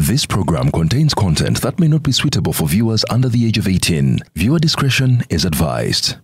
This program contains content that may not be suitable for viewers under the age of 18. Viewer discretion is advised.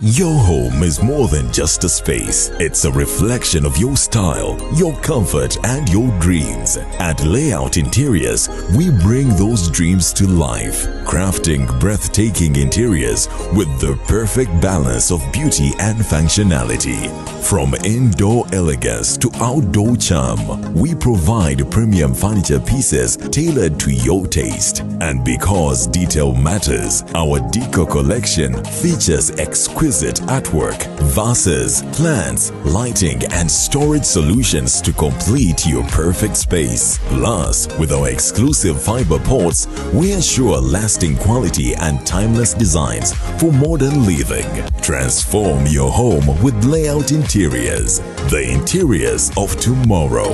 Your home is more than just a space. It's a reflection of your style, your comfort, and your dreams. At Layout Interiors, we bring those dreams to life, crafting breathtaking interiors with the perfect balance of beauty and functionality. From indoor elegance to outdoor charm, we provide premium furniture pieces tailored to your taste. And because detail matters, our Deco collection features exquisite artwork, vases, plants, lighting, and storage solutions to complete your perfect space. Plus, with our exclusive fiber ports, we ensure lasting quality and timeless designs for modern living. Transform your home with Layout Interiors, the interiors of tomorrow.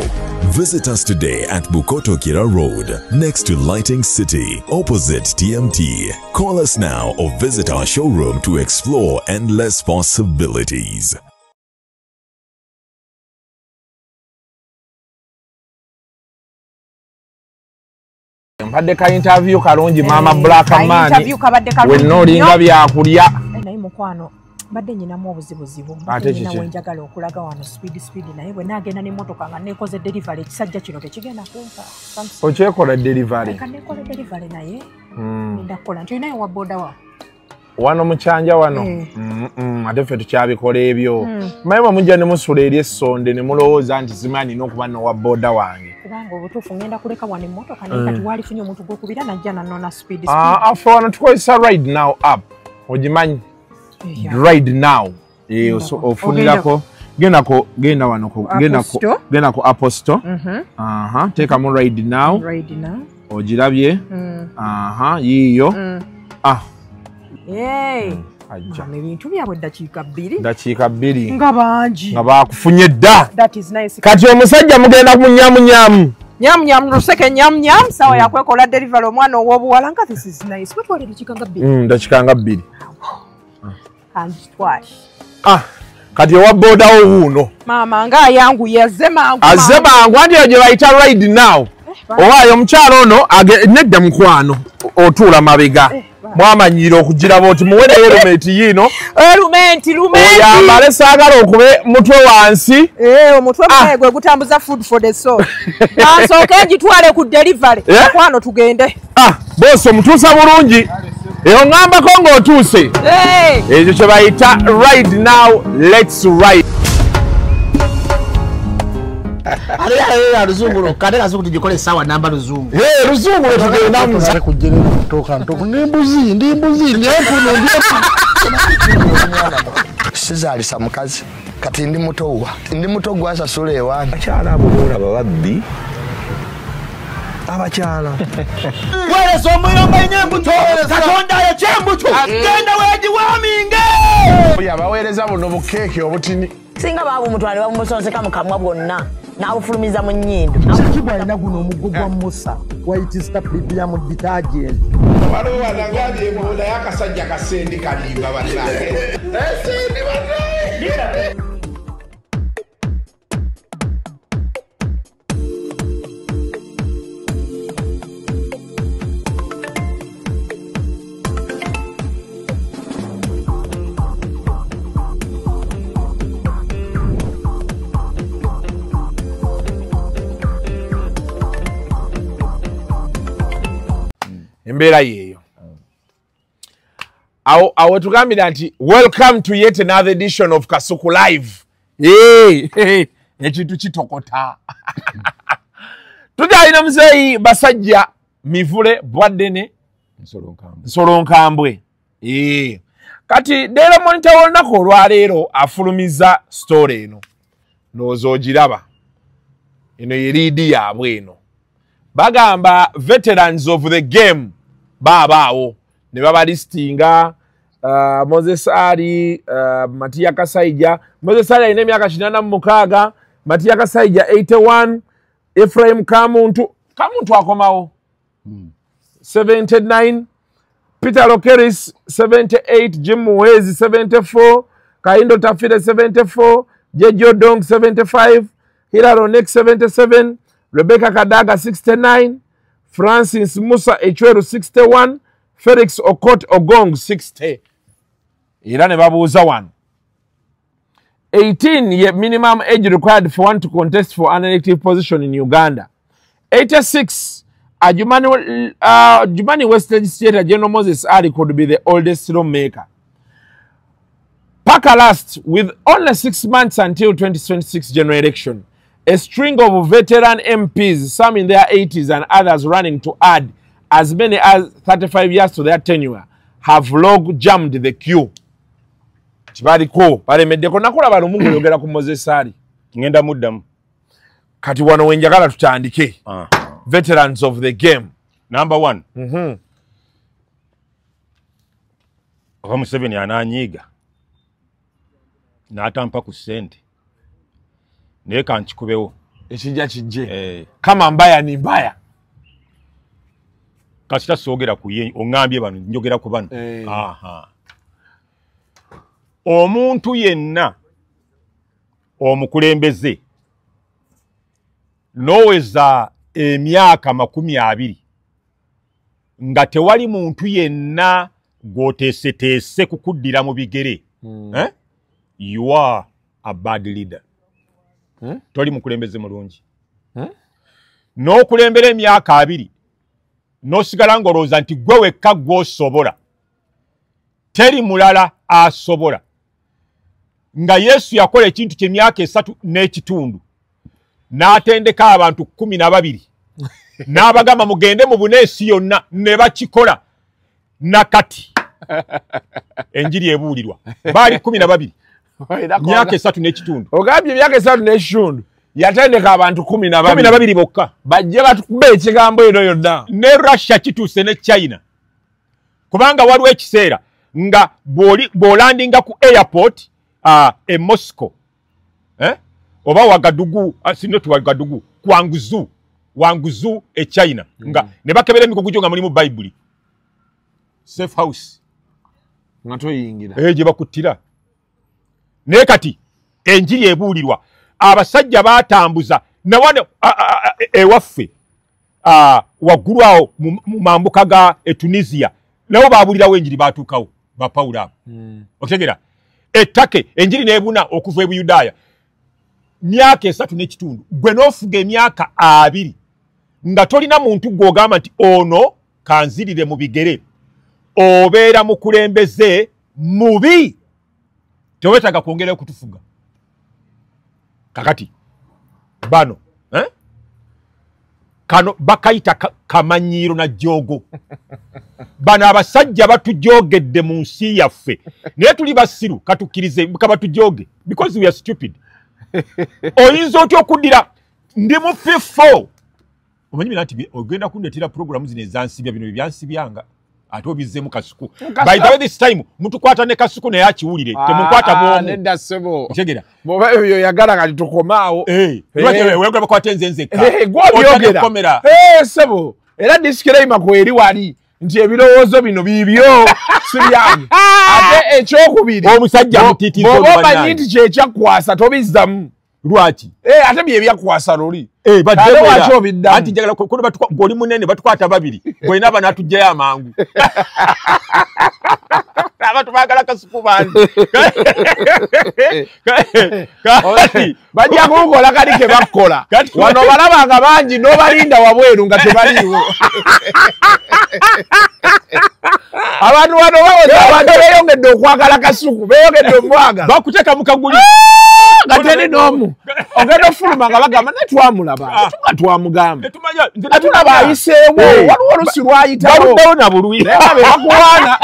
Visit us today at Bukoto Kira Road, next to Lighting City, opposite TMT. Call us now or visit our showroom to explore endless possibilities. Mbadde ka interview kalungi mama Black Man. Wenno linga byakulya. Naye mukwano badde nyinamu obuzibuzibu. Nyina wenjagala okulaga wano speed naye bwe nagenda n'emmotoka nga nekoze delivery ekisajja kino tekigenda kumpa. Okyekola delivery. Kanekola delivery naye. Ndakola nti naye wa boda wa. Wano mukyanja wano. Ate ffe tukyabikola ebyo. Mayema mujja ne musula eri essonde ne mulowooza nti simanyi n'okuba n'owa boda wange. Kubanga obutuufu ngenda kuleka wano emmotoka naye kati walifunye omuntu gw'okubira najja nanona speed. Affe wano tukozesa Ride Now app. Ogimanyi? Ride Now. Ofunirako. Genda wano genda ku Apple Store. Teekamu Ride Now. Ogirabye. Yiiyo. Ebintu byabwe dakiika 2. Dakiika 2. Nga bangi. Nga bakufunye dda. That is nice. Kati omusajja mugenda kumunyamunyamu. Nyam luseke nyam sawa yakwekola delivery omwana ow'obuwala nga this is nice. Kwetwale dakiika nga 2. Dakiika nga 2. And twice. Kati owa boda wuuno. Mama nga yangu yazze mangu. Azze mangu andi gye bayita Ride Now. Owaayo omukyalo ono nedda mukwano otuula mabega. Mwamanyira okugiraba oti muwereyo erumenti yino. Erumenti. Oyambale saagala okube mutwe wansi. Omutwe gwe gutambuza food for the soul. Nansooke ngitwale ku delivery. Mukwano tugende. Bosi omutuusa bulungi. Ngambako ng'otuuse. Ekyo kye bayita Ride Now, let's ride. Aliya luzungu kade kazuku tujikole sawa namba luzungu. Luzungu tugenda muza kujere kutoka ntoko ndimbuzi ndyefuno sizalisa mukazi kati ndi muto gwasa sule ewana akyala abulora bababbi abakyala wele somuyomba inyembuto katonda ya chembuto genda weji waminge yabaweereza buno bukeke obutini singa babu mutwale bamusonseka mukamwa bwonna n'abufulumiza mu nnyindo kibwalina guno omuggo gwa Musa white star premium detergent waliwo wanangali ebola y'akasajja kasendi kalimba bannange esendi bannange. Embeera yeeyo. Awo tugambira nti welcome to yet another edition of Kasuku Live. Ekintu kitokota. Tutalina muzeeyi basajja mivule bwaddene nsolonkambwe. Kati Daily Monitor olunaku olwaleero afulumiza story eno. Ndowooza ogiraba. Eno ye liidi yaabwe eno. Bagamba veterans of the game babaawo ne babalistinga Moses Ali, Matia Kasaija. Moses Ali alina emyaka 86, Matia Kasaija 81, Ephraim Kamuntu akomawo 79, Peter Lokeris 78, Jim Muwezi 74, Kaindo Tafide 74, Jejo Dong 75, Hilaro Nek 77, Rebecca Kadaga 69, Francis Musa Echweru 61, Felix Okot Ogong 60. Irane babuuza one. 18 year minimum age required for one to contest for an elective position in Uganda. 86, Jumani West Legislator General Moses Ali could be the oldest lawmaker. Parker last, with only 6 months until 2026 general election, a string of veteran MPs, some in their 80s and others running to add as many as 35 years to their tenure, have log jammed the queue. Chibariko balemeddeko nakola bano mungu yogera ku Moses Ali ngenda muddamu kati wano wenjagala tutandike veterans of the game. Number 1 Oba Museveni ananyiga n'atampa ku ssente naye kankikubewo ekijja kijje kama mbaya ni mbaya kasita soogera ku ye oŋŋambye bano njogera ku bano omuntu yenna omukulembeze noweza emyaka 20 nga tewali muntu yenna gwoteeseteese kukuddira mu bigere you are a bad leader. Toli mukulembeze mulungi n'okulembera emyaka 2 n'osigala ng'olowooza nti gwe wekka gw'osobola teri mulala asobola. Nga Yesu yakola ekintu ky'emyaka 3 n'ekitundu n'atendeka abantu 12 n'abagamba mugende mu buneesi yonna ne bakikola nakati enjiri ebuulirwa baali 12 myaka 3 n'ekitundu. Ogambye emyaka 3 n'ekitundu yatendeka abantu 12 bokka bajje batukube ekigambo eno yonna. Ne Russia kituuse ne China kubanga waliwo ekiseera nga bw'olandinga ku airport e Moscow oba Wagadugu sinoti Wagadugu Wanguzu e China nga ne bakebera emikugu gyo nga mulimu Bible safe house nga toyingira gye bakuttira naye kati enjiri ebuulirwa abasajja batambuza nawane ewaffe waggulu awo mu mambuka ga Tunisia nabo baabulirawo enjiri baatuukawo ba Pawulo abo okitegera ettake enjiri n'ebuna okuva e Buyudaaya myaka 3 n'ekitundu gwe n'ofuga emyaka 2 nga tolina muntu gw'ogamba nti ono kanzirire mu bigere obeera mukulembeze mubi tewetaaga kwongera okutufuga kakati bano kano bakayita kamanyiiro na jogo bano abasajja batujogedde mu nsi yaffe naye tuli basiru katukkirize kabatujoge because we are stupid. Oyinza otya okuddira ndi mu FIFO omanyi nti ogenda kundetera programu zino ezansibya bino byansibyanga ate obizzemu kasuku by the way this time mutukwata ne kasuku naye akiwulire temukwata bwomu nedda ssebo otegera bw'oba ebyo yagala kati tukomaawo wegula bakwata enzenzeka gw'obyogera ssebo era disclaimer kweri wali nti ebirowoozo bino biibyo sibyange ate ekyokubiri omusajja mutiitizo bw'oba omanyi nti kyekyakwasa tobizzamu lwaki ate bye byakwasa luli badde lwaki obiddamu anti njagala kuno goli munene batukwata 2 gwena aba natujjayo amangu abantu baagala kasuku bangi bajja kukola kali ke bakola wano balabanga bangi n'obalinda wabweru nga tebaliiwo abantu wano bawoza abantu beeyongedde okwagala kasuku beeyongedde omwagala bakuteeka mu kaguli nga teri n'omu ogenda ofuluma nga bagamba netwamulaba nga twamugamba netulaba ayiseewo waliwo olusi lwayitawo na bulwi naye bakuwaana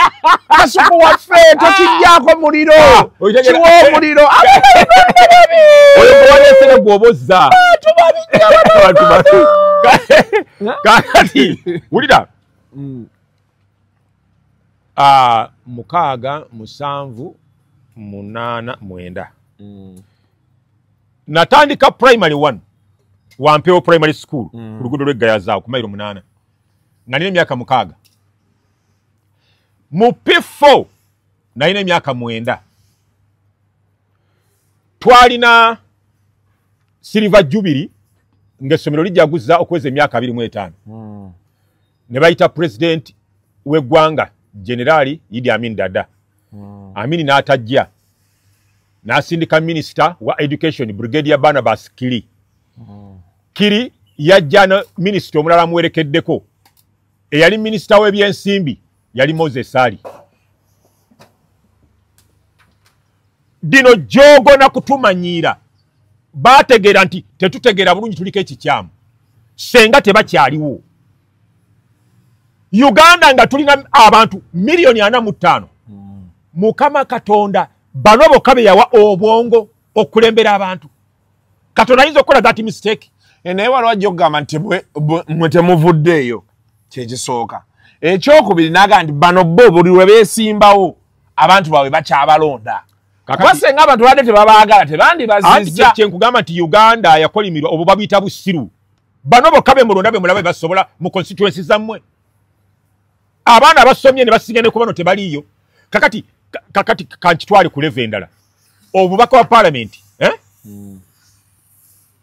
kasuku waffe tokijjaako muliro kiwa omuliro oyogowanesere gw'obozza kakati wulira 6 7 8 9 natandika primary 1 Wampewo primary school ku luguudo lw'Eggayaza ku mayiro 8 nga nina emyaka 6 mu P4 nalina emyaka 9 twalina Silver Jubilee ng'essomero lijjaguza okweza emyaka 25 ne bayita president w'eggwanga Generali Idi Amin Dada Amini n'atajja n'asindika minister wa education Brigadier Barnabas Kiri Kiri yajja na minister omulala amuwerekeddeko eyali minister w'ebyensimbi yali Moses Ali dino jogo na kutumanyiira bategeera nti tetutegeera bulungi tuliko ekikyamu senga tebakyaliwo Uganda nga tulina abantu milioni 45 Mukama Katonda bano bokka be yawa obwongo okulembera abantu Katonda ayinza okukola that mistake naye waliwo ajja okugamba nti mwe temuvuddeeyo kyekisooka ekyokubiri naga nti bano bo buli lwe beesimbawo abantu baabwe bakyabalonda kwasenga abantu badde tebabaagala tebandibazizza kyenkugamba nti Uganda yakolimirwa obwo babiyita busiru bano bokka be mulonda be mulaba basobola mu constituency zammwe abaana abasomye ne basinga ne kubano tebaliyo kakati kankitwale ku level endala obubaka wa parliament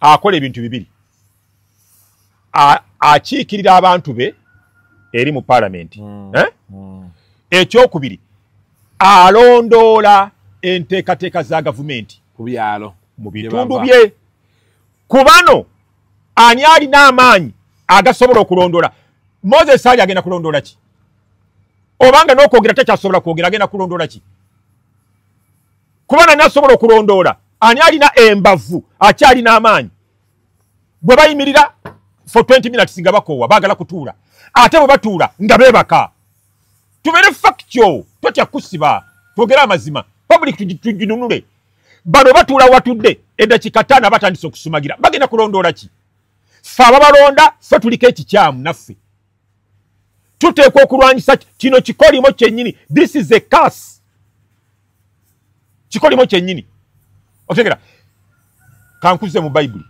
akola ebintu bibiri akiikirira abantu be eri mu parliament ekyokubiri alondoola enteekateeka za gavumenti ku byalo mu bitundu bye kubano ani alina amaanyi agasobola okulondoola Moses Ali agenda kulondoola ki obanga n'okwogera takyasobola kwogera agenda kulondoola ki kubana nasobola okulondoola ani alina embavu akyalina amaanyi bwe bayimirira for 20 minutes nga bakoowa baagala kutuula ate bwe batuula nga beebaka tubeere factio totya kusiba twogere amazima public tuginunule bano batuula watudde eddakiika 5 batandise okusumagira bagenda kulondoola ki ffe ababalonda ffe tuliko ekikyamu naffe tuteekwa okulwanyisa kino kikolimo kyennyini this is a curse kikolimo kyennyini otegera kankuze mu Bayibuli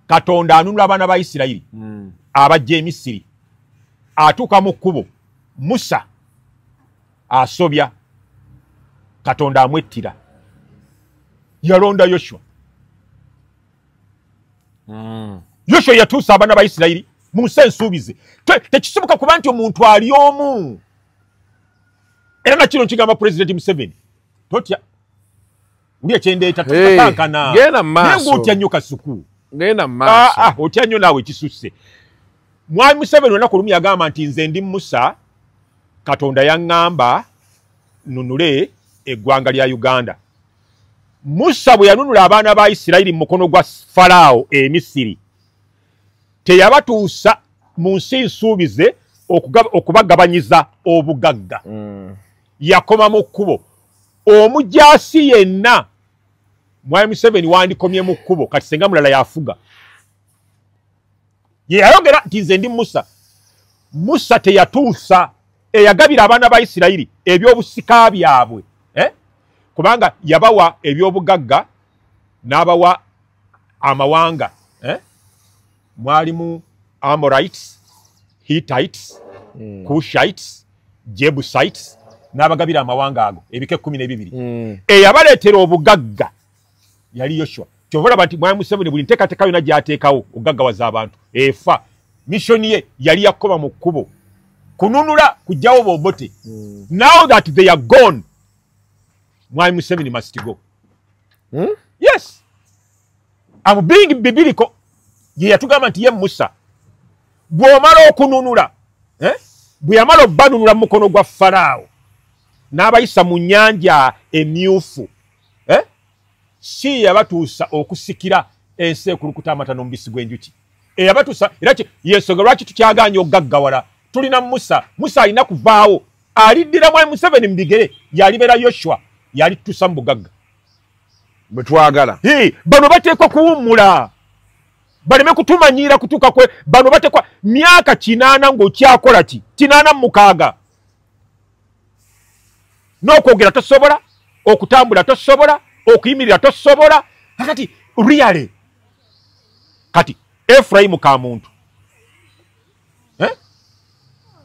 Katonda anunula abaana ba Isirayiri abajja e Misiri atuuka mu kkubo Musa asobya Katonda amwettira yalonda Yoshua Yoshua yatuusa abaana ba Isirayiri mu nsi ensuubize tekisoboka kuba nti omuntu ali omu era na kino nkigamba President Museveni totya uli ekyendeeta tukakankana nenga otya nnyo kasuku genda maaso otya nnyo naawe kisusse Mwami Museveni olunaku lumu yagamba nti nze ndi Musa Katonda yaŋŋamba nunule eggwanga lya Uganda Musa bwe yanunula abaana ba Isirayiri mu mukono gwa Falaawo e Misiri teyabatuusa mu nsi nsuubize okubagabanyiza obugagga yakoma mu kkubo omujaasi yenna Mwami Museveni wandikomye mu kkubo kati senga mulala yafuga ye yayogera nti nze ndi Musa teyatuusa eyagabira abaana ba Isirayiri ebyobusika byabwe kubanga yabawa ebyobugagga n'abawa amawanga mwalimu Amorites, Hittites, Cushites, Jebusites n'abagabira amawanga ago ebike 12 eyabaleetera obugagga yali Yoshua kyovola banti Mwami Museveni buli nteekateeka yonna gy'ateekawo ogaggawaza abantu efa missoni ye yali yakoba mu kkubo kununula kujjawo bobote now that they are gone Mwami Museveni must go yes I'm being biblical ye yatugamba nti ye Musa bw'omala okununula bwe yamala obbanunula mu mukono gwa Falaawo n'abayisa mu nnyanja emyufu si yabatuusa okusikira ensi ekulukuta amata n'omubisi gw'enjuki eyabatuusa era yensonga lwaki tukyagaanya okugaggawala tulina Musa alina kuvaawo aliddira Mwami Museveni mu bigere yalibeera Yoshua yalituusa mu bugagga bwe twagala bano bateekwa kuwummula baleme kutumanyiira kutuuka kwe bano bateekwa myaka 8 ng'okyakola ki 86 n'okwogera tosobola okutambula tosobola okuyimirira tosobola Kati really kati Ephraim Kamuntu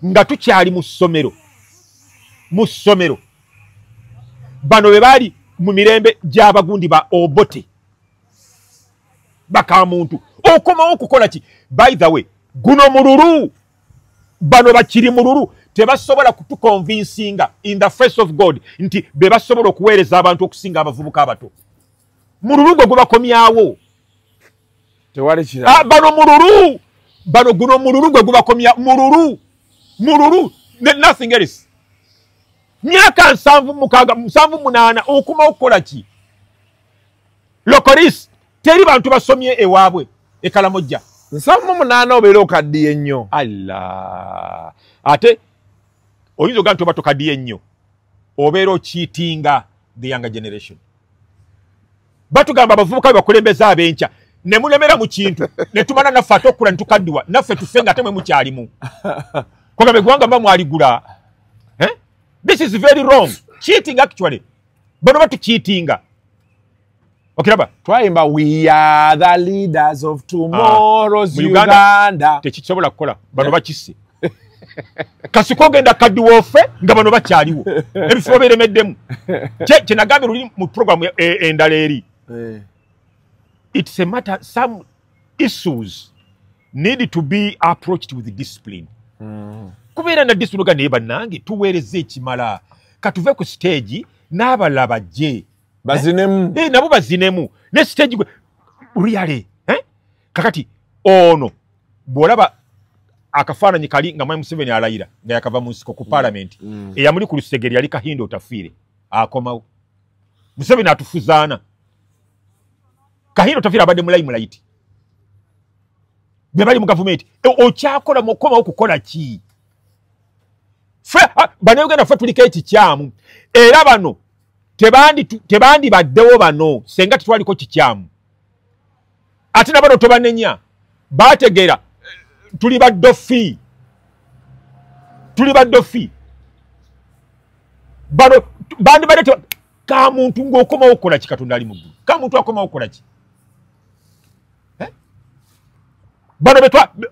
nga tukyali mu ssomero bano be bali mu mirembe gy'abagundi ba Obote Bakamuntu okomawo okukola ki by the way guno mululu bano bakiri mululu tebasobola kutukonvinsinga in the face of God nti be basobola okuweereza abantu okusinga abavubuka abato mululu gwe gubakomyawo tewali kira bano mululu bano guno mululu gwe gubakomya mululu nothing else myaka 7 okuma okukola ki lokoris teri bantu basomye ewaabwe ekalamojja 7 obeera okaddiye ennyo Allah ate oyinza ogaa nti oba tokaddiye ennyo obeera okiitinga the younger generation batugamba abavubuka be bakulembeza ab'enkya ne mulemera mu kintu ne tumana naffe ate okula ne tukaddiwa naffe tufe nga temwe mukyalimu kwagamba eggwanga mba mwaligula this is very wrong cheating actually bano batucheatinga okiraba twayimba we are the leaders of tomorrow's Uganda tekisobola kukola bano bakisse kasi kogenda kaddiwoofe nga bano bakyaliwo ebifo beremeddemu kyenagambye luli mu program endala eri it's a matter some issues need to be approached with discipline kubeera na discipline ga naye bannange tuweereze ekimala katuve ku stage n'abalaba gye bazinemu nabo bazinemu ne stage gwe really kakati ono bwolaba akafaananyi kali nga Mwami Museveni alayira nga yakava mu nsiko ku parliament eyamuli ku lusegeri yali Kahindo Otafiire akomawo Museveni atufuzaana Kahindo Otafiire abadde mulayi mulayiti be bali mu gavumenti okyakola mukomawo kukola ki Bannayuganda ffe tuliko ekikyamu era bano tebandi baddewo bano senga tetwaliko kikyamu ate na bano tobanenya bategeera tuli baddofi bano bandi badde Kamuntu ng'okomawo okukola ki Katonda ali mu ggulu Kamuntu akomawo okukola ki bano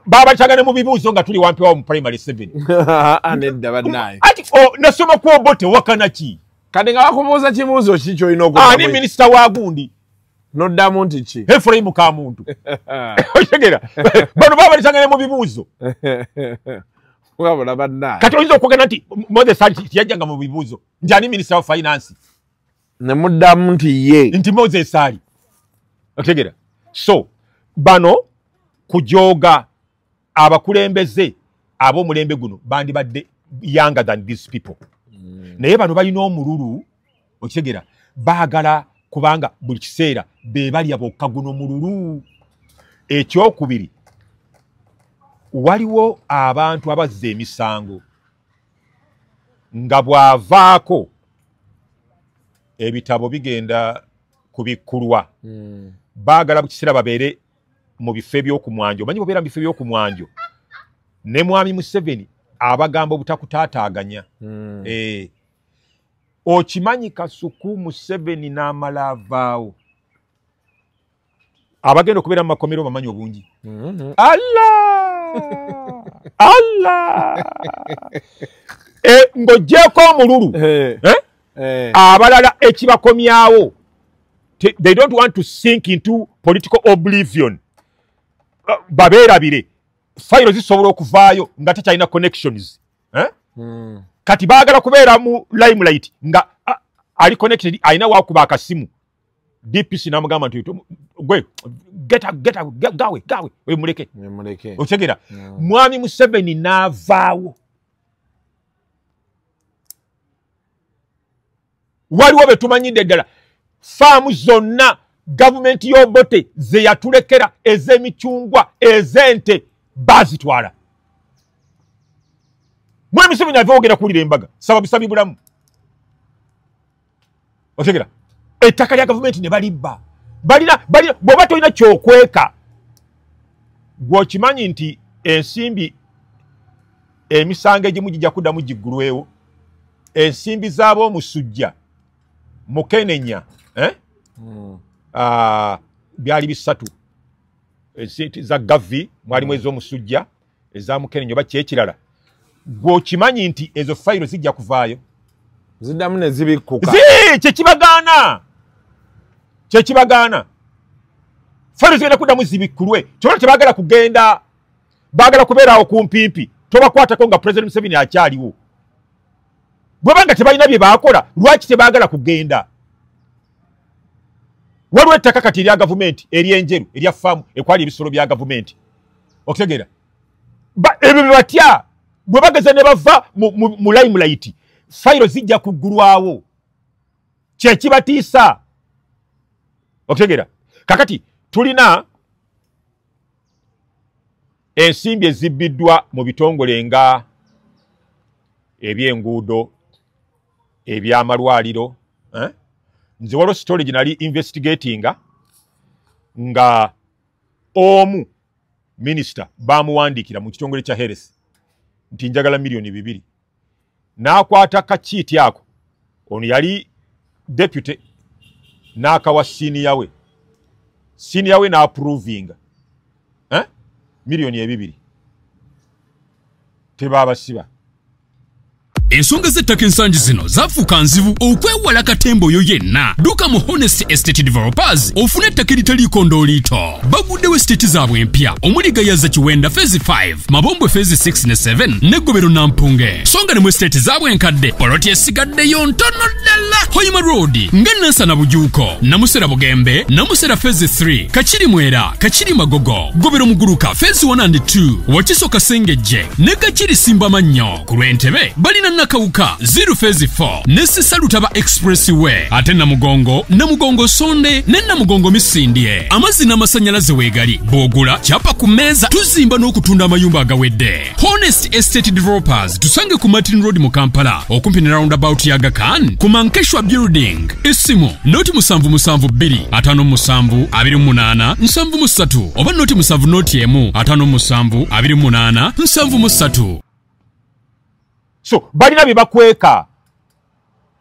babakyagane mu bibuuzo nga tuli wampi wawo mu primary 7 anedda bannaye ati nasoma ku Obote wakana ki kati nga bakubuuza kibuuzo ki kyolina okuba ani minisita wa gundi noddamu nti ki Ephraim Kamuntu otegera bano babakyagane mu bibuuzo wabula bannaye kati oyinza okwogera nti Moses Ali tiyajjanga mu bibuuzo nti ani minisita wa finance ne muddamu nti ye nti Moses Ali otegera so bano kujoga abakulembeze ab'omulembe guno bandi badde younger than these people naye bano balina omululu okigera baagala kubanga buli kiseera be bali abokka guno mululu ekyokubiri waliwo abantu abazza emisango nga bw'avaako ebitabo bigenda kubikkulwa baagala buli kiseera babeere mu bifo ebyokumwanjo omanyi bobeera mu bifo ebyokumwanjo ne Mwami Museveni abagamba obutakutaataaganya okimanyi Kasuku Museveni n'amala avaawo abagenda okubeera mu makomero bamanyi obungi Allah ng'oggyeko omululu abalala ekibakomyawo they don't want to sink into political oblivion babeerabire fayiro zisobola okuvaayo nga tekyalina connections kati baagala kubeera mu limelight nga ali connected alina waakuba akasimu DPC n'amugamba nti gwe gawe muleke otegera Mwami Museveni n'avaawo waliwo be tumanyidde ddala faamu zonna gavumenti y'Obote ze yatulekera ez'emicungwa ez'ente bazitwala Mwami Museveni ava ogenda kuwulira embaga sababusabi bulamu otegera ettaka lya gavumenti ne balibba balina bw'oba tolina kyokweka gw'okimanyi nti ensimbi emisango egimu gijja kuddamu giggulwewo ensimbi z'ab'omusujja mukenenya byali bisatu za gavi mwalimu ez'omusujja eza mukenenyo bakyekirala gwokimanyi nti ezo fayiro zijja kuvaayo ziddamu ne zibikuka kyekibagaana fayiro zigenda kuddamu zibikkulwe kyona tebaagala kugenda baagala kubeeraawo kumpimpi tobakwatako nga President Museveni akyaliwo bwebanga tebalina bye baakola lwaki tebaagala kugenda waliwo ettaka kati erya gavumenti eryenjeru erya faamu ekwali ebisolo bya gavumenti okutegeera ebyo bye batya bwe bageza ne bava mu limelight fayiro zijja kuggulwawo kyekibatiisa okutegeera kakati tulina ensimbi ezibbiddwa mu bitongole nga eby'enguudo eby'amalwaliro nze waliwo story gye nali investigatinga nga omu minisita bamuwandiikira mu kitongole kya health nti njagala $2,000,000 n'akwata kakiiti ako ono yali deputy n'akawa siniya we n'approvinga $2,000,000 tebaabasiba. Ensonga z'ettaka ensangi zino zafuuka nzibu okwewala katembo oyo yenna. Dduka mu Honest Estate Developers ofune ettaka eritaliiko ndooliito. Baguddewo estate zaabwe empya omuli Gayaza Kiwenda Phase 5, Mabombwe Phase 6 ne 7 ne Gobero Nampunge. Songa ne mu estate zaabwe enkadde poloti esigaddeyo ntono ddala. Hoima Road nga Nansana Bujuuko, Namusera Bugembe, Namusera Phase 3, Kachiri Mwera, Kachiri Magogo, Gobero Muguruka Phase 1 and 2, Wakiso Kasengejje ne Kachiri Simba Mannyo. Ku Lwentebe balina Nakawuka 0 Phase 4 ne Sisalutaba Expressway ate Namugongo Sonde ne Namugongo Misindye. Amazzi n'amasanyalaze weegali bw'ogula kyapa ku mmeeza tuzimba n'okutunda amayumba agawedde. Honest Estate Developers tusange ku Martin Road mu Kampala okumpi ne roundabout ya Aga Khan ku Mankeshwa Building. Essimu noti 772 57 28 73 oba noti 7 57 28 73. So balina bye bakweka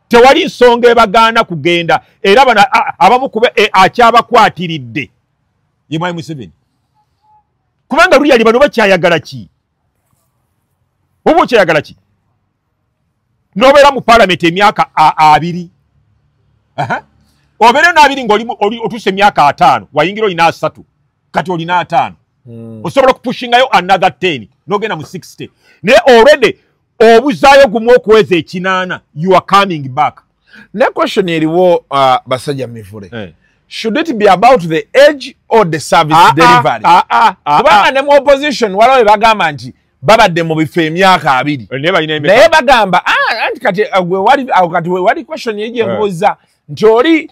tewali nsonga ebagaana kugenda era bana abamu kube akyabakwatiridde ye Mwai Museveni kubanga luli ali bano bakyayagala ki nobeera mu parliament emyaka 2 obeera n'abiri ng'oli otuse emyaka 5 wayingira olina 3 kati olina 5 osobola kupushingayo another 10 n'ogenda mu 60 naye already obuzaayo gumu okuweza 8 you are coming back. Ne question eriwo basajja Mivule. Should it be about the age or the service delivery? Kubanga ne mu opposition waliwo bagamba nti babadde mu bifo emyaka 2 naye bagamba anti kati wali question yeje mbuuza nti oli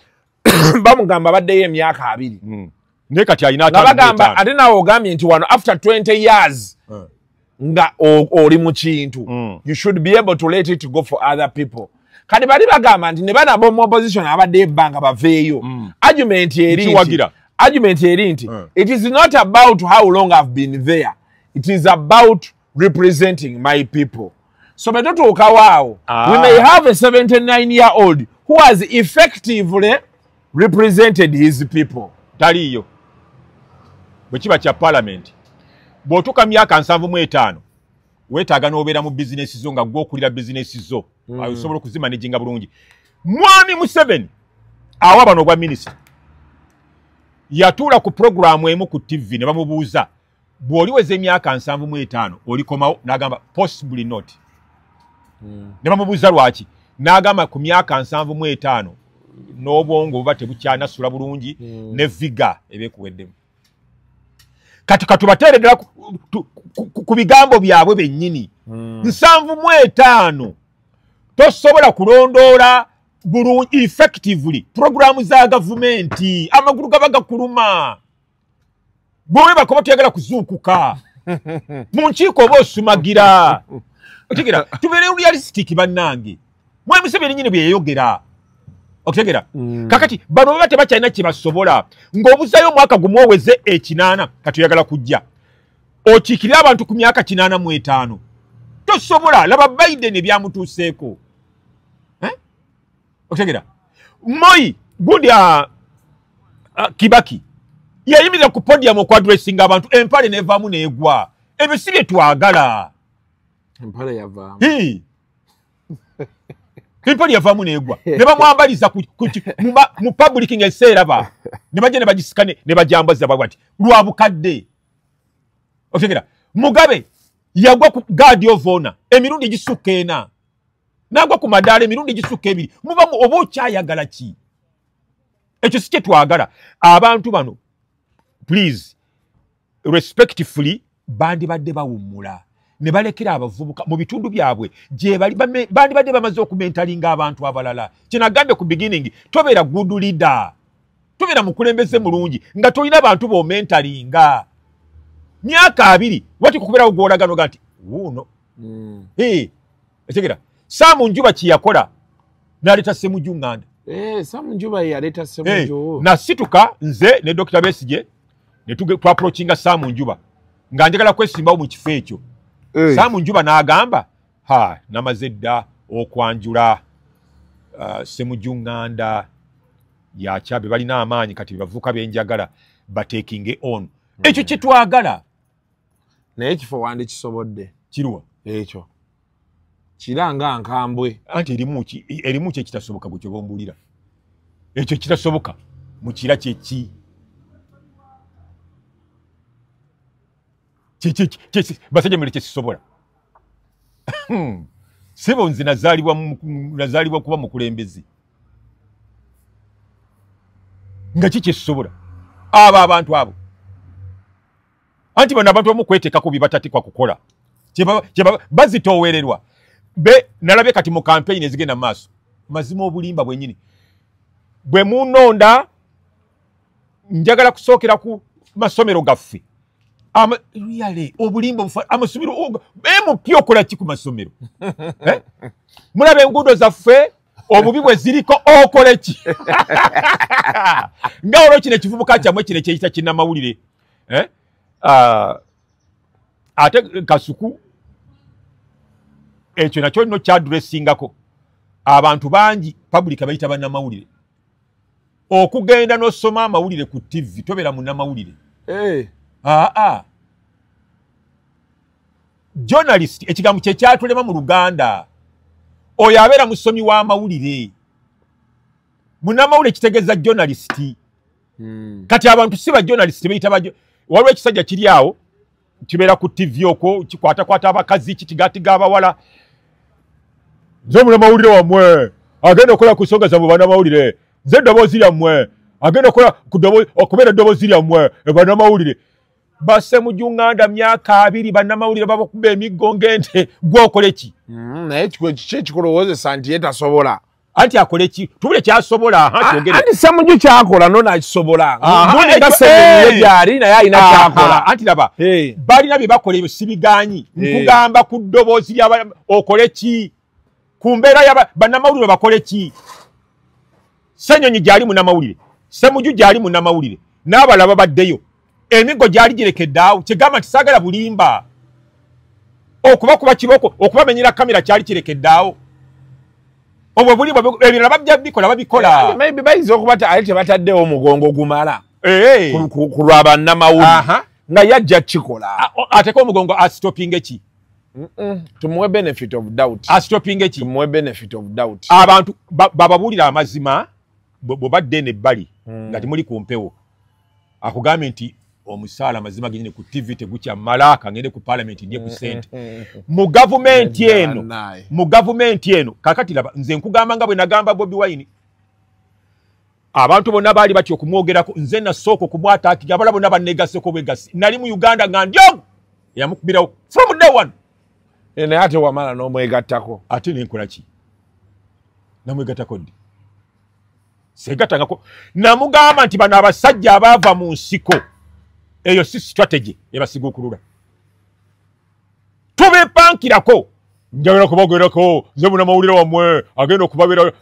bamugamba baddeyo emyaka 2 naye kati alina bagamba ate nawe ogambye nti wano after 20 years nga oli mu kintu you should be able to let it go for other people. Kati bali bagamba nti ne bana bo mu opposition abadde ebbanga baveeyo argument eri nti it is not about how long I've been there, it is about representing my people. So betotuuka waawo we may have a 79-year-old who has effectively represented his people. Taliyo bwe kiba kya parliament bw'otuuka myaka 75 weetaaga n'obeera mu bizinesi zo nga gw'okulira bizinesi zo osobola okuzimanaginga bulungi. Mwami Museveni awa bano ogwa minisita yatuula ku programu emu ku TV ne bamubuuza bw'oliweza emyaka 75 olikomawo n'agamba possibly not. Ne bamubuuza lwaki n'agamba ku myaka 75 n'obwongo buba tebukyanasula bulungi ne viga ebeekuweddemu. Kati katubateere ddala ku bigambo byabwe bennyini 75 tosobola kulondoola bulungi effectively programu za gavumenti amagulu gaba gakuluma bwe bakoba tuyagala kuzuukuka mu nkiiko oba osumagira otegera tubeere realistic bannange. Mwai Museveni nyini bwe yayogera okutegera kakati bano baba tebakyalina kye basobola ng'obuzayo omwaka gumu oweze 8 kati oyagala kujja okiikirira abantu ku myaka 85 tosobola. Laba Biden ebyamutuuseeko okutegera Moi gundi Kibaki yayimiza ku podium okwadressinga abantu empale nevaamu neegwa ebyo si bye twagala. Empale yavaamu empale yavaamu neegwa ne bamwambaliza mu public ng'eseeraba ne bajja ne bagisikane ne bajambaza bati lwa bukadde. Otegera Mugabe yagwa ku guard of honor emirundi gisukka ena nagwa ku madaala emirundi gisukka ebiri muba oba okyayagala ki? Ekyo si kye twagala. Abantu bano please respectfully bandibadde bawummula ne balekera abavubuka mu bitundu byabwe gye bali bandibadde bamaze okumentalinga abantu abalala. Kinagambe ku beginning tobeera good leader, tobeera mukulembeze mulungi nga tolina abantu bomentalinga. Myaka 2 wati kukubeera ogwolagano gati wuno etegera Saamu Njuba kiyakola n'aleeta Ssemujju Nganda. Saamu Njuba yaleeta Ssemujju na situka nze ne Dr. Besigye ne twaprochinga Saamu Njuba nga njagala kwesimbawo mu kifo ekyo. Saamu Njuba n'agamba namaze dda okwanjula Ssemujju Nganda yakyabe balina amaanyi kati bavuka benjagala batekinge on. Ekyo kye twagala. Naye ekifo wandikisobodde kiruwa ekyo kiranga nkambwe anti erimu kye kitasoboka gwe kyoba ombulira ekyo kitasoboka mu kira kyeki basajja mule kyesisobola. Sebo nze nazaalibwa kuba mukulembezi nga kyekisobola abo abantu abo anti bano abantu omukweteekako bibatatikwa kukola bazitoowererwa nalabye kati mu campaign ezigenda maaso mazima obulimba bwennyini bwe munonda njagala kusookera ku masomero gaffe yale obulimba amasomero mupya okola ki ku masomero mulaba enguudo zaffe obubi bwe ziriko okole ki nga olwo kino ekivubuka kyammwe kino kyeyita kinnamawulire ate Kasuku ekyo nakyo nno kyadressingako abantu bangi public abayita bannamawulire okugenda n'osoma amawulire ku TV tobeera munnamawulire. Journalist ekigambo kye kyatulema mu Luganda oyo abeera musomi w'amawulire. Munnamawulire kitegeeza journalist. Kati abantu si ba journalist beyita waliwo ekisajja kiri awo kibeera ku TV okwo kikwatakwata abakazi kitigatiga abawala. Nze munnamawulire wammwe agenda okukola ku nsonga zammwe bannamawulire. Nze eddoboozi lyammwe agenda okubeera eddoboozi lyammwe bannamawulire. Ssemujju Nganda myaka 2 bannamawulire babakuba emiggo ng'ente gw'okole ki? Naye kiki ekikulowoozesa nti ye tasobola? Anti akole ki? Tubule kyasobola anti Ssemujju kyakola no nakisobola. Mbundi nga Ssemujju gyali naye alina kyakola. Anti laba balina bye bakola ebyo sibigaanyi. Nkugamba ku ddoboozi lya okole ki? Ku mbeera ya bannamawulire bakole ki? Ssenyonyi gyali munnamawulire, Ssemujju gyali munnamawulire, n'abalaba baddeyo. Emiggo gyali girekedde awo kigamba nti saagala bulimba. Okubakuba kiboko okubamenyera kamera kyali kirekedde awo. Obwo bulimba ebirala bajja bikola babikola. Maybe bayinza okuba ate tebataddewo omugongo gumala ku lwa bannamawulire nga yajja kikola. Ateko omugongo astopinge ki? Tumuwe benefit of doubt. Astopinge ki? Tumuwe benefit of doubt. Abantu bababuulira amazima bobadde n'ebbali nga temuli ku mpewo akugambye nti omusaala amazima genyine ku TV tegukyamala kangende ku parliament ndye ku sente mu gavumenti eno kakati laba nze nkugamba nga bwe nagamba Bobi Wine abantu bonna baali batyo okumwogerako nze nasooka okumwataakira abala bonna bannegaseko bwegasi nali mu Uganda nga ndyogo yamukubirawo from day one naye ate wamala n'omwegattako ate nenkola ki namwegattako ddi segatangako namugamba nti bano abasajja abaava mu nsiko eyo si strategy ebasiguukulula tubepankirako njagala kubagerako nze munnamawulire wammwe agenda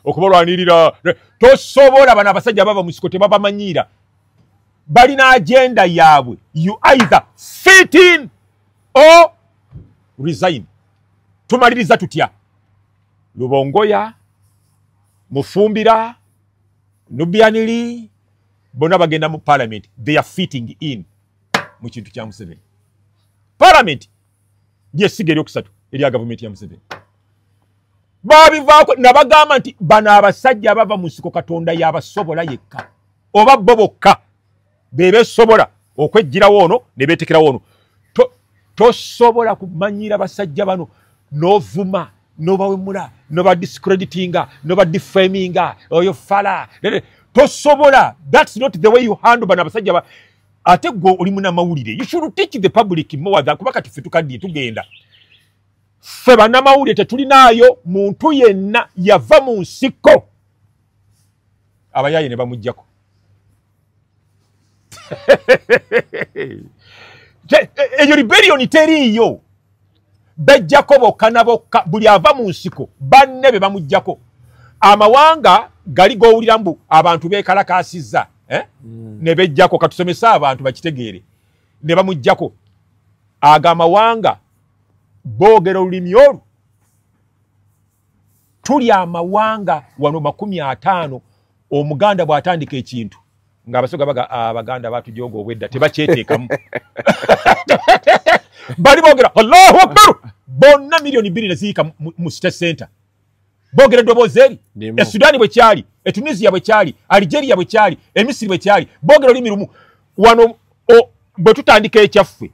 okubalwanirira tosobola bano abasajja abaava mu nsiko tebabamanyiira balina agenda yaabwe you either fit in or resign. Tumaliriza tutya Lubongoya Mufumbira Nubianili bonna bagenda mu parliament, they are fitting in mu kintu kya Museveni. Parliament ly'essiga eryokusatu erya gavumenti ya Museveni. Babivaako nabagamba nti bano abasajja abava mu nsiko Katonda yabasobola yekka oba bo bokka bebesobola okwejjirawo ono ne beetekerawo ono. Tosobola kumanyira basajja bano n'ovuma n'obawemula n'obadiscreditinga n'obadifaminga oyo fala tosobola. That's not the way you handle bano abasajja ba ate gwe oli munnamawulire. You should teach the public more than kuba kati ffe tukaddiye tugenda ffe bannamawulire tetulinaayo muntu yenna yava mu nsiko abayaaye ne bamuggyako. Eyo rebellion teriiyo. Bajjako bokka na bokka buli ava mu nsiko banne be bamuggyako. Amawanga gali gowulira mbu abantu beekalakaasizza ne bejjako katusomesa abantu bakitegeere ne bamuggyako. Aga amawanga boogera olulimi olwo. Tuli amawanga wano 50 omuganda bw'atandika ekintu ng'abasoga baga abaganda batujooga obwedda tebakyeteekamu. Bali boogera Allahu Akbar bonna milioni 2 ne ziika mu state center. Boogera eddoboozi eri Sudaani bwe kyali, Tunisia bwe kyali, Algeria bwe kyali, Misiri bwe kyali, boogera olulimi lumu. Wano bwe tutandika ekyaffe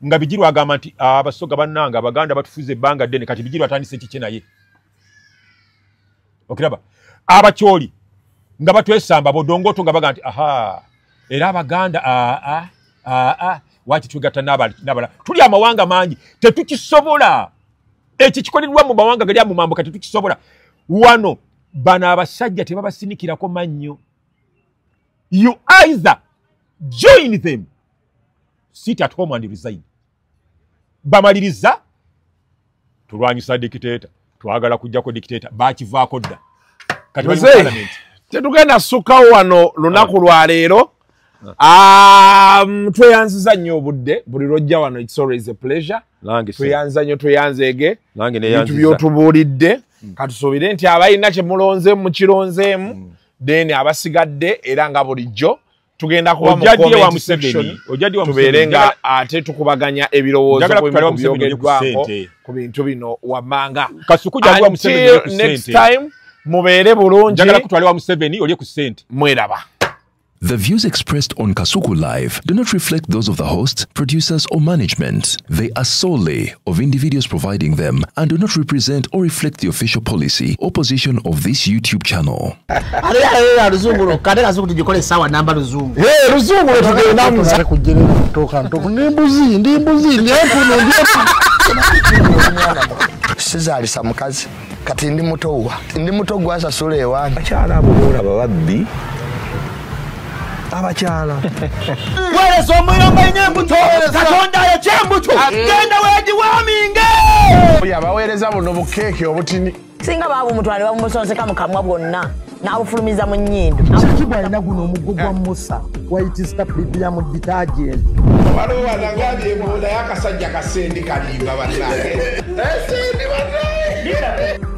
nga Bijirwa agamba nti abasoga bannanga abaganda batufuza ebbanga ddene kati Bijirwa atandise kiki naye. Okiraba abakyoli nga batwesamba bodongoto nga baga nti aha era abaganda waki tugatta n'abala tuli amawanga mangi tetukisobola. Ekyo kikoleddwa mu mawanga gali mu mambo kati tukisobola. Wano bana abasajja tebabasinikirako mannyo. You either join them, sit at home and resign. Bamaliriza tulwanyisa dictator, twagala kujjako dictator bakivaako dda. Kati bali mu parliament. Tetugenda sukawo wano lunaku lwa leero. Tweyanziza nnyo obudde buli lwojja wano, it's always a pleasure. Tweyanza nnyo tweyanzeege bintu byotubuulidde katusuubire nti abalina kye mulonzeemu mukironzeemu then abasigadde era nga bulijjo tugenda kuba mu comment section tubeere nga ate tukubaganya ebirowoozo kubyogeddwako ku bintu bino wammanga. Until next time mubeere bulungi. Njagala kutwalibwa Museveni olye ku ssente. Mweraba. The views expressed on Kasuku Live do not reflect those of the hosts, producers, or management. They are solely of individuals providing them and do not represent or reflect the official policy or position of this YouTube channel. Sizalisa mukazi kati ndi muto gwasasula ewange. Abakyala abo boolaba babbi abakyala weereza omuyomba enyembuto Katonda yekyembuto genda weegiwaaminge yabaweereza buno bukeeke obutini singa baabumutwale bamusonseka mu kamwa bwonna n'abufulumiza mu nnyindo. Kibwa alina guno omuggo gwa Musa wayitista premium detergent. waliwo wanagambye embuula y'akasajja kasendi kalimba bannange. Esendi bannange.